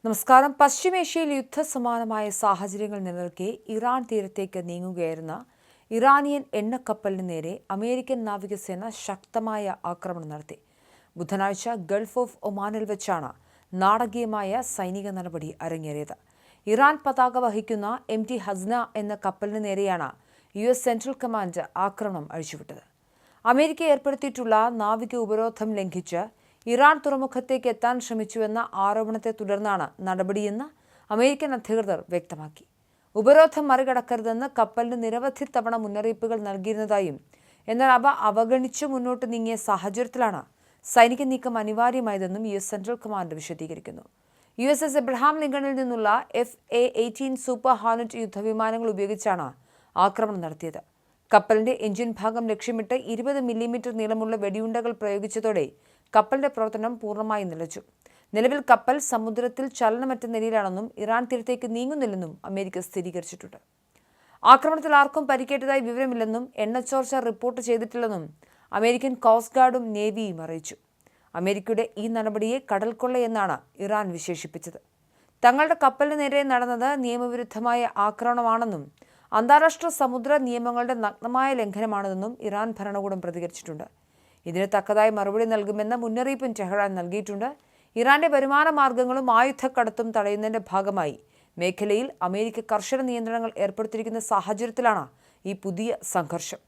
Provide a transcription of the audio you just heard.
നമസ്കാരം. പശ്ചിമേഷ്യയിൽ യുദ്ധസമാനമായ സാഹചര്യങ്ങൾ നിലനിൽക്കെ ഇറാൻ തീരത്തേക്ക് നീങ്ങുകയായിരുന്ന ഇറാനിയൻ എണ്ണക്കപ്പലിന് നേരെ അമേരിക്കൻ നാവികസേന ശക്തമായ ആക്രമണം നടത്തി. ബുധനാഴ്ച ഗൾഫ് ഓഫ് ഒമാനിൽ വെച്ചാണ് നാടകീയമായ സൈനിക നടപടി അരങ്ങേറിയത്. ഇറാൻ പതാക വഹിക്കുന്ന MT ഹസ്ന എന്ന കപ്പലിന് നേരെയാണ് US സെൻട്രൽ കമാൻഡ് ആക്രമണം അഴിച്ചുവിട്ടത്. അമേരിക്ക ഏർപ്പെടുത്തിയിട്ടുള്ള നാവിക ഉപരോധം ലംഘിച്ച് ഇറാൻ തുറമുഖത്തേക്ക് എത്താൻ ശ്രമിച്ചുവെന്ന ആരോപണത്തെ തുടർന്നാണ് നടപടിയെന്ന് അമേരിക്കൻ അധികൃതർ വ്യക്തമാക്കി. ഉപരോധം മറികടക്കരുതെന്ന് കപ്പലിന് നിരവധി തവണ മുന്നറിയിപ്പുകൾ നൽകിയിരുന്നതായും എന്നാൽ അവ അവഗണിച്ച് മുന്നോട്ട് നീങ്ങിയ സാഹചര്യത്തിലാണ് സൈനിക നീക്കം അനിവാര്യമായതെന്നും US സെൻട്രൽ കമാൻഡ് വിശദീകരിക്കുന്നു. USS എബ്രഹാം ലിങ്കണിൽ നിന്നുള്ള FA-18 സൂപ്പർ ഹാർനറ്റ് യുദ്ധവിമാനങ്ങൾ ഉപയോഗിച്ചാണ് ആക്രമണം നടത്തിയത്. കപ്പലിന്റെ എഞ്ചിൻ ഭാഗം ലക്ഷ്യമിട്ട് 20 മില്ലിമീറ്റർ നീളമുള്ള വെടിയുണ്ടകൾ പ്രയോഗിച്ചതോടെ കപ്പലിന്റെ പ്രവർത്തനം പൂർണ്ണമായി നിലച്ചു. നിലവിൽ കപ്പൽ സമുദ്രത്തിൽ ചലനമറ്റ നിലയിലാണെന്നും ഇറാൻ തീരത്തേക്ക് നീങ്ങുന്നില്ലെന്നും അമേരിക്ക സ്ഥിരീകരിച്ചിട്ടുണ്ട്. ആക്രമണത്തിൽ ആർക്കും പരിക്കേറ്റതായി വിവരമില്ലെന്നും എണ്ണച്ചോർച്ച റിപ്പോർട്ട് ചെയ്തിട്ടില്ലെന്നും അമേരിക്കൻ കോസ്റ്റ് ഗാർഡും നേവിയും അറിയിച്ചു. അമേരിക്കയുടെ ഈ നടപടിയെ കടൽക്കൊള്ളയെന്നാണ് ഇറാൻ വിശേഷിപ്പിച്ചത്. തങ്ങളുടെ കപ്പലിന് നേരെ നടന്നത് നിയമവിരുദ്ധമായ ആക്രമണമാണെന്നും അന്താരാഷ്ട്ര സമുദ്ര നിയമങ്ങളുടെ നഗ്നമായ ലംഘനമാണെന്നും ഇറാൻ ഭരണകൂടം പ്രതികരിച്ചിട്ടുണ്ട്. ഇതിന് തക്കതായ മറുപടി നൽകുമെന്ന മുന്നറിയിപ്പും ടെഹ്റാൻ നൽകിയിട്ടുണ്ട്. ഇറാന്റെ വരുമാന മാർഗങ്ങളും ആയുധക്കടത്തും തടയുന്നതിന്റെ ഭാഗമായി മേഖലയിൽ അമേരിക്ക കർശന നിയന്ത്രണങ്ങൾ ഏർപ്പെടുത്തിയിരിക്കുന്ന സാഹചര്യത്തിലാണ് ഈ പുതിയ സംഘർഷം.